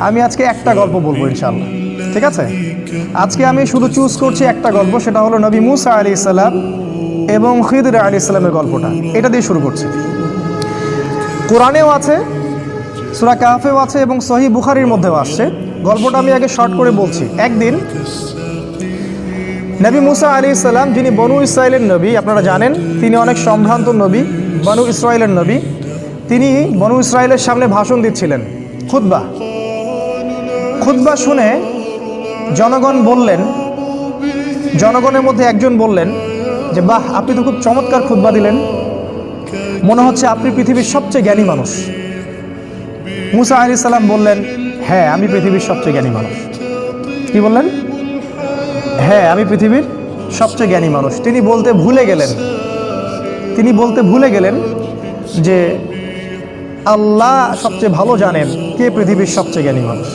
আমি আজকে একটা গল্প বলবো ইনশাআল্লাহ, ঠিক আছে? আজকে আমি শুধু চুজ করছি একটা গল্প, সেটা হলো নবী মুসা আলাইহিস সালাম এবং খিদর আলাইহিস সালামের গল্পটা। এটা দিয়ে শুরু করছি। কোরআনেও আছে, সূরা কাহফেও আছে এবং সহিহ বুখারীর মধ্যেও আসছে। গল্পটা আমি আগে শর্ট করে বলছি। একদিন নবী মুসা আলাইহিস সালাম, যিনি বনু ইসরাইলের নবী, আপনারা জানেন তিনি অনেক সম্ভ্রান্ত নবী, বনু ইসরাইলের নবী। তিনি বনু ইসরাইলের সামনে ভাষণ দিচ্ছিলেন, খুতবা শুনে জনগণের মধ্যে একজন বললেন যে বাহ, আপনি তো খুব চমৎকার খুতবা দিলেন, মনে হচ্ছে আপনি পৃথিবীর সবচেয়ে জ্ঞানী মানুষ। মুসা আলাইহিস সালাম বললেন, হ্যাঁ আমি পৃথিবীর সবচেয়ে জ্ঞানী মানুষ। কি বললেন? হ্যাঁ আমি পৃথিবীর সবচেয়ে জ্ঞানী মানুষ। তিনি বলতে ভুলে গেলেন যে আল্লাহ সবচেয়ে ভালো জানেন কে পৃথিবীর সবচেয়ে জ্ঞানী মানুষ।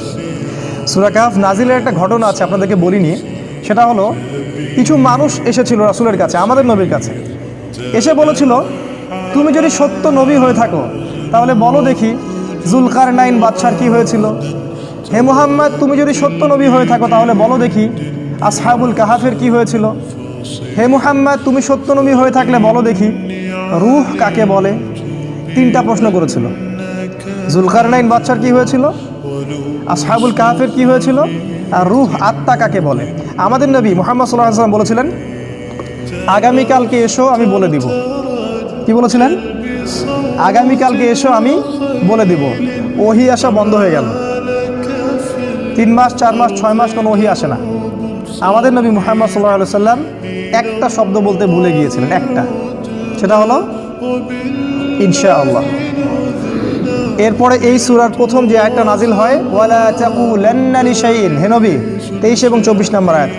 সূরা কাহফ নাজিলের একটা ঘটনা আছে, আপনাদেরকে বলিনি। সেটা হলো, কিছু মানুষ এসেছিল রাসূলের কাছে, আমাদের নবীর কাছে, এসে বলেছিল, তুমি যদি সত্য নবী হয়ে থাকো তাহলে বলো দেখি জুলকারনাইন বাদশার কি হয়েছিল। হে মুহাম্মদ, তুমি যদি সত্য নবী হয়ে থাকো তাহলে বলো দেখি আসহাবুল কাহাফের কি হয়েছিল। হে মুহাম্মদ, তুমি সত্য নবী হয়ে থাকলে বলো দেখি রূহ কাকে বলে। 3টা প্রশ্ন করেছিল। জুলকারনাইন বাদশার কি হয়েছিল, আসহাবুল কাহাফের কি হয়েছিল, আর রূহ আত্মা কাকে বলে। আমাদের নবী মুহাম্মদ সাল্লাল্লাহু আলাইহি ওয়াসাল্লাম বলেছিলেন, আগামীকালকে এসো আমি বলে দিব। কি বলেছিলেন? আগামীকালকে এসো আমি বলে দিব। ওহী আসা বন্ধ হয়ে গেল। 3 মাস 4 মাস 6 মাস কোনো ওহী আসে না। আমাদের নবী মুহাম্মদ সাল্লাল্লাহু আলাইহি ওয়াসাল্লাম একটা শব্দ বলতে ভুলে গিয়েছিলেন, একটা, সেটা হলো ইনশাআল্লাহ। এরপরে এই সূরার প্রথম যে আয়াতটা নাজিল হয়, ওয়ালা তাকুলান্না লিশাইইন, হে নবী 23 এবং 24 নম্বর আয়াত,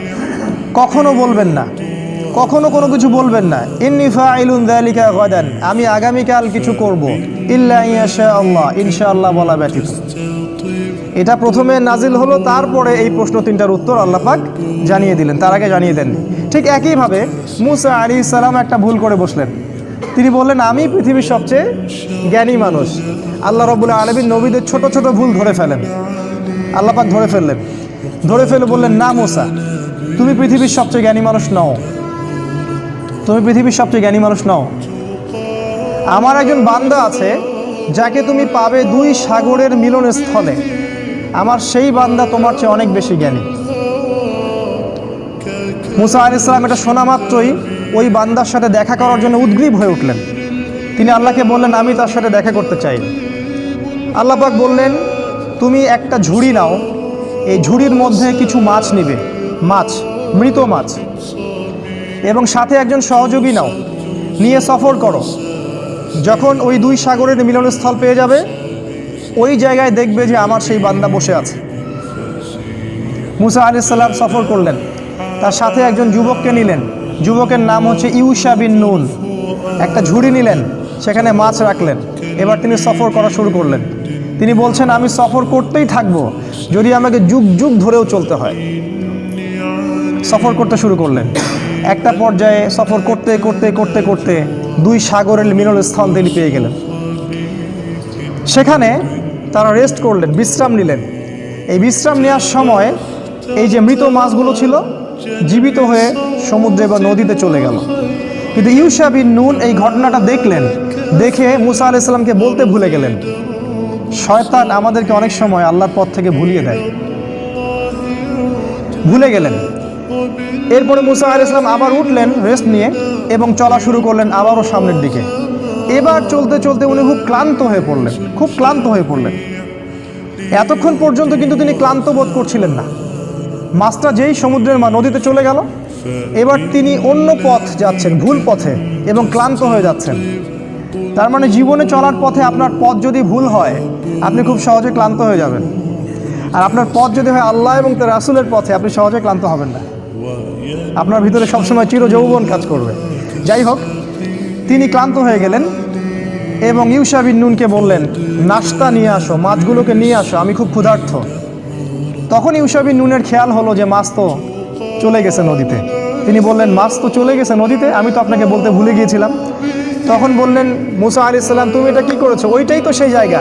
কখনো বলবেন না, কখনো কোনো কিছু বলবেন না, ইন্নী ফাইলুন যালিকা গাদান, আমি আগামীকাল কিছু করব, ইল্লা ইনশাআল্লাহ, ইনশাআল্লাহ বলা ব্যতীত। এটা প্রথমে নাজিল হলো, তারপরে এই প্রশ্ন 3টার উত্তর আল্লাহ পাক জানিয়ে দিলেন, তার আগে জানিয়ে দেননি। ঠিক একইভাবে মুসা আলাইহিস সালাম একটা ভুল করে বসলেন। তিনি বললেন, আমি পৃথিবীর সবচেয়ে জ্ঞানী মানুষ। আল্লাহ রাব্বুল আলামিন নবীদের ছোট ছোট ভুল ধরে ফেলেন, আল্লাহ পাক ধরে ফেলে বললেন, না মুসা, তুমি পৃথিবীর সবচেয়ে জ্ঞানী মানুষ নও, তুমি পৃথিবীর সবচেয়ে জ্ঞানী মানুষ নও। আমার একজন বান্দা আছে যাকে তুমি পাবে 2 সাগরের মিলনস্থলে, আমার সেই বান্দা তোমার চেয়ে অনেক বেশি জ্ঞানী। মুসা আলাইহিস সালাম এটা শোনা মাত্রই ওই বান্দার সাথে দেখা করার জন্য উদ্গ্রীব হয়ে উঠলেন। তিনি আল্লাহকে বললেন, আমি তার সাথে দেখা করতে চাই। আল্লাহ পাক বললেন, তুমি একটা ঝুড়ি নাও, এই ঝুড়ির মধ্যে কিছু মাছ নিবে, মৃত মাছ, এবং সাথে একজন সহযোগী নাও, নিয়ে সফর করো। যখন ওই 2 সাগরের মিলনস্থল পেয়ে যাবে, ওই জায়গায় দেখবে যে আমার সেই বান্দা বসে আছে। মুসা আলাইহিস সালাম সফর করলেন, তার সাথে একজন যুবককে নিলেন, যুবকের নাম হচ্ছে ইউশা বিন নুন। একটা ঝুড়ি নিলেন, সেখানে মাছ রাখলেন। এবার তিনি সফর করা শুরু করলেন। তিনি বলছেন, আমি সফর করতেই থাকবো, যদি আমাকে যুগ যুগ ধরেও চলতে হয়। সফর করতে শুরু করলেন। একটা পর্যায়ে সফর করতে করতে করতে করতে 2 সাগরের মিলনস্থল তিনি পেয়ে গেলেন। সেখানে তারা রেস্ট করলেন, বিশ্রাম নিলেন। এই বিশ্রাম নেওয়ার সময় এই যে মৃত মাছগুলো ছিল জীবিত হয়ে সমুদ্রে বা নদীতে চলে গেল। কিন্তু ইউশা বিন নুন এই ঘটনাটা দেখে মুসা আলাইহিস সালামকে বলতে ভুলে গেলেন। শয়তান আমাদেরকে অনেক সময় আল্লাহর পথ থেকে ভুলে গেলেন। এরপরে মুসা আলাইহিস সালাম আবার উঠলেন রেস্ট নিয়ে এবং চলা শুরু করলেন আবারও সামনের দিকে। এবার চলতে চলতে উনি খুব ক্লান্ত হয়ে পড়লেন। এতক্ষণ পর্যন্ত কিন্তু তিনি ক্লান্ত বোধ করছিলেন না। মাছটা যেই সমুদ্রের নদীতে চলে গেল, এবার তিনি অন্য পথ যাচ্ছেন, ভুল পথে, এবং ক্লান্ত হয়ে যাচ্ছেন। তার মানে জীবনে চলার পথে আপনার পথ যদি ভুল হয়, আপনি খুব সহজে ক্লান্ত হয়ে যাবেন। আর আপনার পথ যদি হয় আল্লাহ এবং তার রাসূলের পথে, আপনি সহজে ক্লান্ত হবেন না। আপনার ভিতরে সবসময় চিরযৌবন কাজ করবে। যাই হোক, তিনি ক্লান্ত হয়ে গেলেন এবং ইউশা বিন নুনকে বললেন, নাস্তা নিয়ে আসো, মাছগুলোকে নিয়ে আসো, আমি খুব ক্ষুধার্ত। তখন ইউশা বিন নুনের খেয়াল হলো যে মাছ তো চলে গেছে নদীতে। তিনি বললেন, মাছ তো চলে গেছে নদীতে, আমি তো আপনাকে বলতে ভুলে গিয়েছিলাম। তখন বললেন মুসা আলাইহিস সালাম, তুমি এটা কি করেছো? ওইটাই তো সেই জায়গা,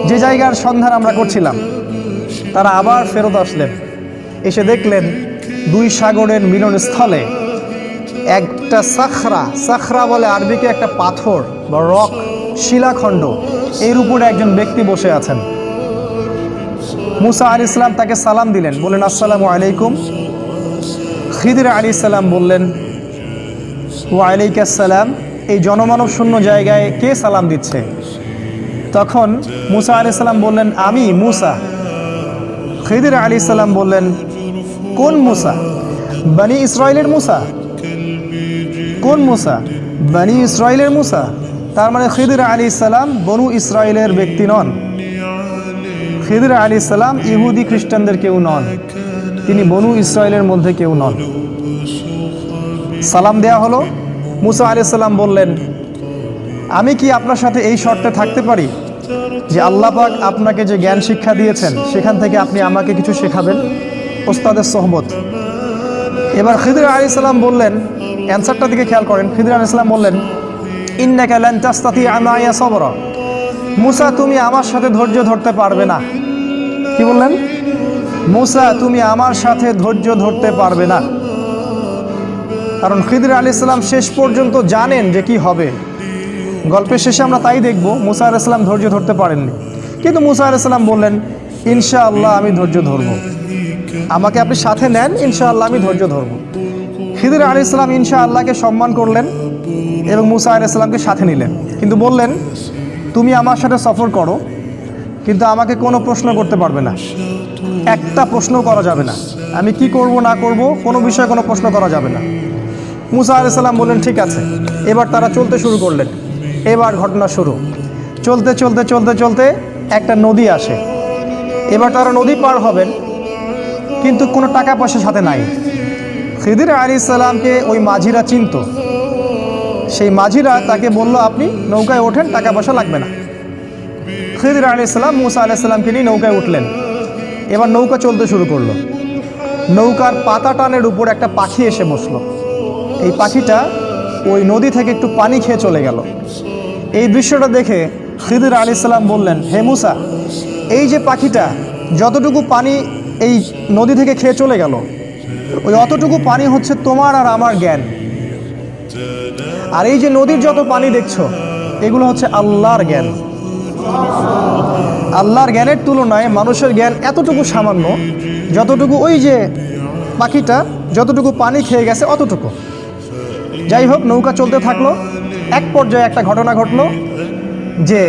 যে জায়গার সন্ধান আমরা করছিলাম। তারা আবার ফেরত আসলেন, এসে দেখলেন দুই সাগরের মিলনস্থলে একটা সাখরা বলে আরবিকে একটা পাথর বা রক, শিলাখণ্ড, এর উপরে একজন ব্যক্তি বসে আছেন। মুসা আলাইহিস সালাম তাকে সালাম দিলেন, বললেন আসসালামু আলাইকুম। খিদির আলাইহিস সালাম বললেন ওয়া আলাইকাস সালাম। এই জনমানব শূন্য জায়গায় কে সালাম দিচ্ছে? তখন মুসা আলাইহিস সালাম বললেন আমি মুসা। খিদির আলাইহিস সালাম বললেন কোন মুসা? বনি ইসরাইলের মুসা। কোন মুসা? বনি ইসরাইলের মুসা। তার মানে খিদির আলাইহিস সালাম বনু ইসরাইলের ব্যক্তি নন। খিদির আলাইহিস সালাম ইহুদি খ্রিস্টানদের কেউ নন, তিনি বনু ইসরাইলের মধ্যে কেউ নন। সালাম দেয়া হলো। মুসা আলাইহিস সালাম বললেন আমি কি আপনার সাথে এই শর্তে থাকতে পারি যে আল্লাহ পাক আপনাকে যে জ্ঞান শিক্ষা দিয়েছেন সেখান থেকে আপনি আমাকে কিছু শেখাবেন? ওস্তাদের সোহবত। এবার খিদির আলাইহিস সালাম বললেন, অ্যান্সারটার দিকে খেয়াল করেন, খিদির আলাইহিস সালাম বললেন ইন্নাকা লান তাসতাতিআ মাইয়া সাবরা। মুসা তুমি আমার সাথে ধৈর্য ধরতে পারবে না। কি বললেন? মুসা তুমি আমার সাথে ধৈর্য ধরতে পারবে না। কারণ খিদির আলাইহিস সালাম শেষ পর্যন্ত জানেন যে কি হবে। গল্পের শেষে আমরা তাই দেখব, মুসা আলাইহিস সালাম ধৈর্য ধরতে পারেননি, কিন্তু মুসা আলাইহিস সালাম বললেন ইনশাআল্লাহ আমি ধৈর্য ধরব, আমাকে আপনি সাথে নেন, ইনশাআল্লাহ আমি ধৈর্য ধরব। খিদির আলাইহিস সালাম ইনশাআল্লাহকে সম্মান করলেন এবং মুসা আলাইহিস সালামকে সাথে নিলেন, কিন্তু বললেন তুমি আমার সাথে সফর করো, কিন্তু আমাকে কোনো প্রশ্ন করতে পারবে না, একটা প্রশ্ন করা যাবে না, আমি কি করব না করব কোনো বিষয়ে কোনো প্রশ্ন করা যাবে না। মুসা আলাইহিস সালাম বললেন ঠিক আছে। এবার তারা চলতে শুরু করলেন। এবার ঘটনা শুরু। চলতে চলতে চলতে চলতে একটা নদী আসে। এবার তারা নদী পার হবেন, কিন্তু কোনো টাকা পয়সা সাথে নাই। খিদির আলাইহিস সালামকে ওই মাঝিরা চিনত। সেই মাঝিরা তাকে বলল আপনি নৌকায় ওঠেন, টাকা পয়সা লাগবে না। খিদির আলাইহিস সালাম মুসা আলাইহিস সালামকে নিয়ে নৌকায় উঠলেন। এবার নৌকা চলতে শুরু করলো। নৌকার পাতা টানের উপর একটা পাখি এসে বসলো। এই পাখিটা ওই নদী থেকে একটু পানি খেয়ে চলে গেল। এই দৃশ্যটা দেখে খিদির আলাইহিস সালাম বললেন হে মুসা, এই যে পাখিটা যতটুকু পানি এই নদী থেকে খেয়ে চলে গেল, ওই অতটুকু পানি হচ্ছে তোমার আর আমার জ্ঞান। আর এই যে নদীর যত পানি দেখছো এগুলো হচ্ছে আল্লাহর জ্ঞান। আল্লাহর জ্ঞানের তুলনায় মানুষের জ্ঞান এতটুকু সামান্য, যতটুকু ওই যে পাখিটা যতটুকু পানি খেয়ে গেছে অতটুকু। যাই হোক, নৌকা চলতে থাকলো। এক পর্যায়ে একটা ঘটনা ঘটলো যে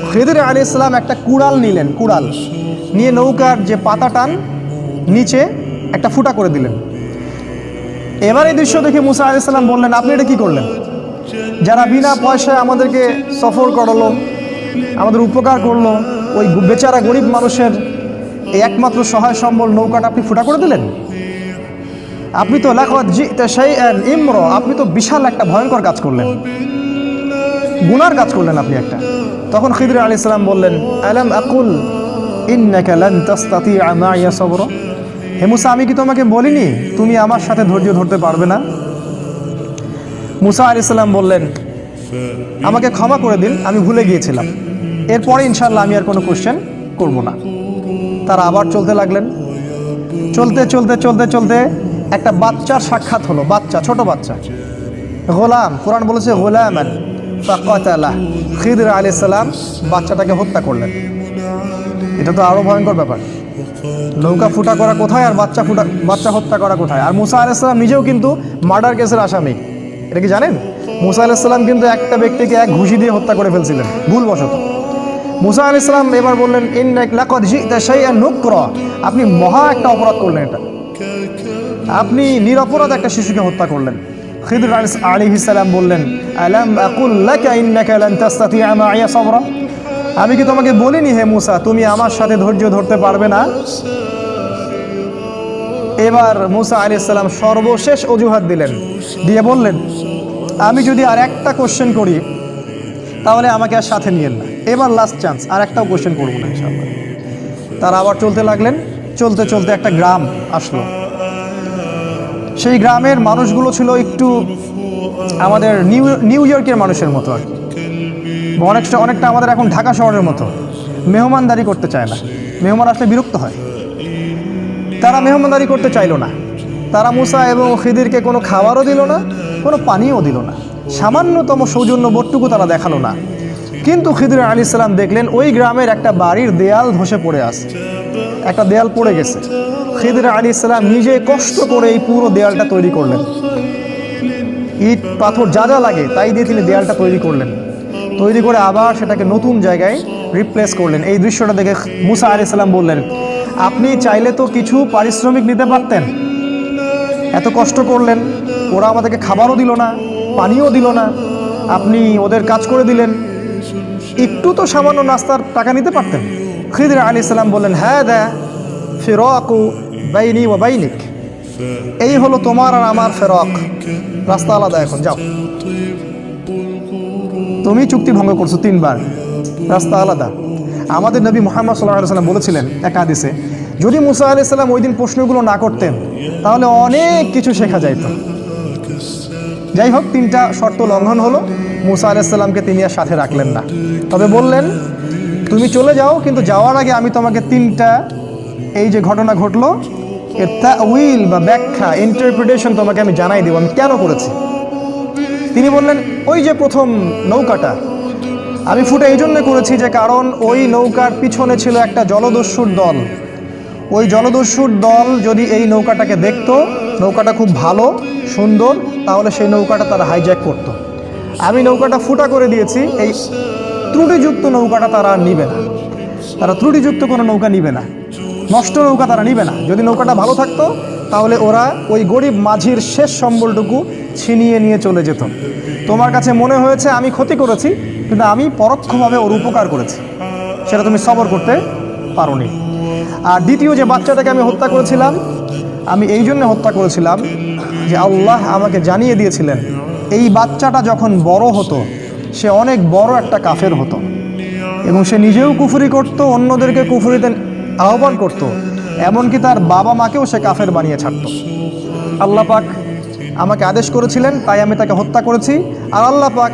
খিদির আলাইহিস সালাম একটা কুড়াল নিলেন। কুড়াল নিয়ে নৌকার যে পাতা টান নিচে একটা ফুটা করে দিলেন। এবার এই দৃশ্য দেখে মুসা আলাইহিস সালাম বললেন আপনি এটা কি করলেন? যারা বিনা পয়সায় আমাদেরকে সফর করালো, আমাদের উপকার করলো, ওই বেচারা গরিব মানুষের এই একমাত্র সহায় সম্বল নৌকাটা আপনি ফুটা করে দিলেন। আপনি তো লাকাদ জিতা শাইআন ইমরা, আপনি তো বিশাল একটা ভয়ঙ্কর কাজ করলেন, গুনার কাজ করলেন আপনি একটা। তখন খিদির আলাইহিস সালাম বললেন আলাম আকুল ইন্নাকা লান তাসতাতিআ মাইয়া সাবরা। হে মুসা, আমি কি তোমাকে বলিনি তুমি আমার সাথে ধৈর্য ধরতে পারবে না? মুসা আলাইহিস সালাম বললেন আমাকে ক্ষমা করে দিন, আমি ভুলে গিয়েছিলাম, এরপরে ইনশাআল্লাহ আমি আর কোনো কোশ্চেন করব না। তারা আবার চলতে লাগলেন। চলতে চলতে চলতে চলতে একটা বাচ্চার সাক্ষাৎ হলো। বাচ্চা, ছোট বাচ্চা, গোলাম। কোরআন বলেছে গোলামান ফাকাতালা। খিদির আলাইহিস সালাম বাচ্চাটাকে হত্যা করলেন। এটা তো আরো ভয়ঙ্কর ব্যাপার। নৌকা ফুটা করা কোথায় আর বাচ্চা হত্যা করা কোথায়? আর মুসা আলাইহিস সালাম নিজেও কিন্তু মার্ডার কেসের আসামি। এটা কি জানেন? মুসা আলাইহিস সালাম কিন্তু একটা ব্যক্তিকে এক ঘুষি দিয়ে হত্যা করে ফেলছিলেন ভুলবশত। মুসা আলাইহিস সালাম এবার বললেন ইন্নাকা লাকাদ জিতা শাইআন নুকরা, আপনি মহা একটা অপরাধ করলেন, এটা আপনি নিরপরাধ একটা শিশুকে হত্যা করলেন। খিদির আলাইহিস সালাম বললেন আলাম আকুল লাকা ইন্নাকা লান তাসতাতিআ মাইয়া সাবরা, আমি কি তোমাকে বলিনি হে মুসা তুমি আমার সাথে ধৈর্য ধরতে পারবে না? এবার মুসা আলাইহিস সালাম সর্বশেষ অজুহাত দিলেন, দিয়ে বললেন আমি যদি আর একটা কোশ্চেন করি তাহলে আমাকে আর সাথে নিয়েন না, এবার লাস্ট চান্স, আর একটাও কোশ্চেন করবো না ইনশাআল্লাহ। তারা আবার চলতে লাগলেন। চলতে চলতে একটা গ্রাম আসলো। সেই গ্রামের মানুষগুলো ছিল একটু আমাদের নিউ ইয়র্কের মানুষের মতো আর কি, অনেকটা আমাদের এখন ঢাকা শহরের মতো, মেহমানদারি করতে চায় না। মেহমান আসলে বিরক্ত হয়। তারা মেহমানদারি করতে চাইল না। তারা মুসা এবং খিদিরকে কোনো খাবারও দিল না, কোনো পানিও দিল না, সামান্যতম সৌজন্য বোধটুকু তারা দেখালো না। কিন্তু খিদির আলাইহিস সালাম দেখলেন ওই গ্রামের একটা বাড়ির দেয়াল ধসে পড়ে আছে, একটা দেয়াল পড়ে গেছে। খিদির আলাইহিস সালাম নিজে কষ্ট করে এই পুরো দেয়ালটা তৈরি করলেন, ইট পাথর যা যা লাগে তাই দিয়ে তিনি দেয়ালটা তৈরি করলেন। তৈরি করে আবার সেটাকে নতুন জায়গায় রিপ্লেস করলেন। এই দৃশ্যটা দেখে মুসা আলাইহিস সালাম বললেন, আপনি চাইলে তো কিছু পারিশ্রমিক নিতে পারতেন, এত কষ্ট করলেন, ওরা আমাদেরকে খাবারও দিল না, পানিও দিল না, আপনি ওদের কাজ করে দিলেন, একটু তো সামান্য নাস্তার টাকা নিতে পারতেন। খিদির আলাইহিস সালাম বললেন, হ্যাঁ দা ফিরাকু বাইনি ওয়া বাইনিক, এই হলো তোমার আর আমার ফেরক, রাস্তা আলাদা, এখন যাও। তুমি চুক্তি ভঙ্গ করছো 3 বার, রাস্তা আলাদা। আমাদের নবী মুহাম্মদ সাল্লাল্লাহু আলাইহি ওয়াসাল্লাম বলেছিলেন এক হাদিসে, যদি মুসা আলাইহিস সালাম ওই দিন প্রশ্নগুলো না করতেন তাহলে অনেক কিছু শেখা যাইত। যাই হোক, 3টা শর্ত লঙ্ঘন হলো, মুসা আলাইহিস সালামকে তিনি আর সাথে রাখলেন না। তবে বললেন, তুমি চলে যাও, কিন্তু যাওয়ার আগে আমি তোমাকে 3টা এই যে ঘটনা ঘটলো এর তাউইল বা ব্যাখ্যা, ইন্টারপ্রিটেশন তোমাকে আমি জানাই দেব, আমি কেন করেছি। তিনি বললেন, ওই যে প্রথম নৌকাটা আমি ফুটে এই জন্য করেছি যে কারণ ওই নৌকার পিছনে ছিল একটা জলদস্যুর দল। ওই জলদস্যুর দল যদি এই নৌকাটাকে দেখতো, নৌকাটা খুব ভালো সুন্দর, তাহলে সেই নৌকাটা তারা হাইজ্যাক করত। আমি নৌকাটা ফুটা করে দিয়েছি, এই ত্রুটিযুক্ত নৌকাটা তারা আর নিবে না, তারা ত্রুটিযুক্ত কোনো নৌকা নিবে না, নষ্ট নৌকা তারা নিবে না। যদি নৌকাটা ভালো থাকতো তাহলে ওরা ওই গরিব মাঝির শেষ সম্বলটুকু ছিনিয়ে নিয়ে চলে যেত। তোমার কাছে মনে হয়েছে আমি ক্ষতি করেছি, কিন্তু আমি পরোক্ষভাবে ওর উপকার করেছি, সেটা তুমি সবর করতে পারোনি। আর দ্বিতীয় যে বাচ্চাটাকে আমি হত্যা করেছিলাম, আমি এই জন্য হত্যা করেছিলাম যে আল্লাহ আমাকে জানিয়ে দিয়েছিলেন এই বাচ্চাটা যখন বড় হতো সে অনেক বড় একটা কাফের হতো, এবং সে নিজেও কুফরি করত, অন্যদেরকে কুফরিতে আহ্বান করত, এমনকি তার বাবা মাকেও সে কাফের বানিয়ে ছাড়ত। আল্লাহ পাক আমাকে আদেশ করেছিলেন, তাই আমি তাকে হত্যা করেছি। আর আল্লাহ পাক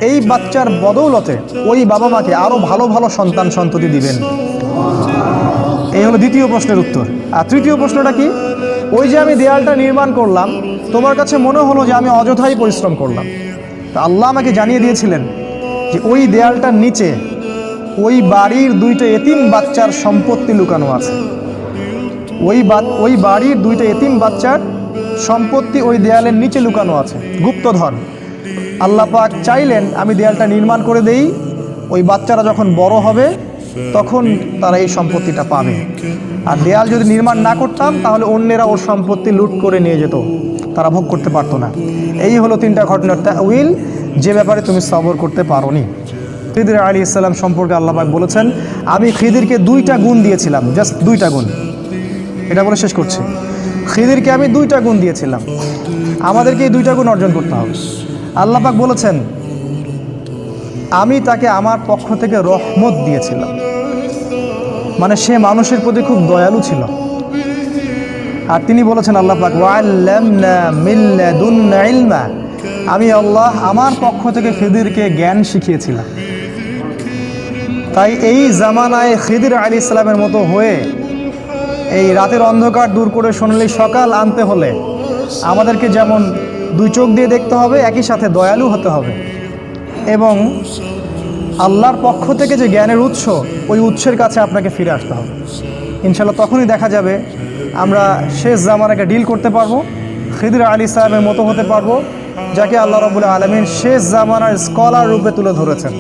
এই বাচ্চার বদৌলতে ওই বাবা মাকে আরও ভালো ভালো সন্তান সন্ততি দিবেন। এই হলো দ্বিতীয় প্রশ্নের উত্তর। আর তৃতীয় প্রশ্নটা কি, ওই যে আমি দেয়ালটা নির্মাণ করলাম, তোমার কাছে মনে হলো যে আমি অযথাই পরিশ্রম করলাম। তা আল্লাহ আমাকে জানিয়ে দিয়েছিলেন যে ওই দেয়ালটার নিচে ওই বাড়ির 2টা এতিম বাচ্চার সম্পত্তি লুকানো আছে। ওই বাড়ির 2টা এতিম বাচ্চার সম্পত্তি ওই দেয়ালের নিচে লুকানো আছে, গুপ্তধন। আল্লাহ পাক চাইলেন আমি দেয়ালটা নির্মাণ করে দেই, ওই বাচ্চারা যখন বড় হবে তখন তারা এই সম্পত্তিটা পাবে। আর দেয়াল যদি নির্মাণ না করতাম তাহলে অন্যেরা ওর সম্পত্তি লুট করে নিয়ে যেত, তারা ভোগ করতে পারতো না। এই হলো 3টা ঘটনার তাউইল, যে ব্যাপারে তুমি সবর করতে পারোনি। খিদির আলাইহিস সালাম সম্পর্কে আল্লাহ পাক বলেছেন, আমি খিদিরকে 2টা গুণ দিয়েছিলাম, জাস্ট 2টা গুণ। এটা বলে শেষ করছি, খিদিরকে আমি 2টা গুণ দিয়েছিলাম, আমাদেরকে এই 2টা গুণ অর্জন করতে হবে। আল্লাহ পাক বলেছেন, আমি তাকে আমার পক্ষ থেকে রহমত দিয়েছিলাম, মানে সে মানুষের প্রতি খুব দয়ালু ছিল। আর তিনি বলেছেন আল্লাহ পাক, ওয়াল্লামনা মিন লাদুন্না ইলমা, আমি আল্লাহ আমার পক্ষ থেকে খিদিরকে জ্ঞান শিখিয়েছিলাম। তাই এই জামানায় খিদির আলাইহিস সালামের মতো হয়ে এই রাতের অন্ধকার দূর করে সোনালি সকাল আনতে হলে আমাদেরকে যেমন 2 চোখ দিয়ে দেখতে হবে, একই সাথে দয়ালু হতে হবে, এবং আল্লাহর পক্ষ থেকে যে জ্ঞানের উৎস, ওই উৎসের কাছে আপনাকে ফিরে আসতে হবে। ইনশাআল্লাহ তখনই দেখা যাবে আমরা শেষ জামানাকে ডিল করতে পারবো, খিদির আলাইহিস সালামের মতো হতে পারবো, যাকে আল্লাহ রাব্বুল আলামিন শেষ জামানার স্কলার রূপে তুলে ধরেছেন।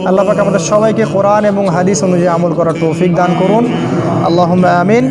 আল্লাহ পাক আমাদের সবাইকে কোরআন এবং হাদিস অনুযায়ী আমল করার তৌফিক দান করুন। আল্লাহুম্মা আমিন।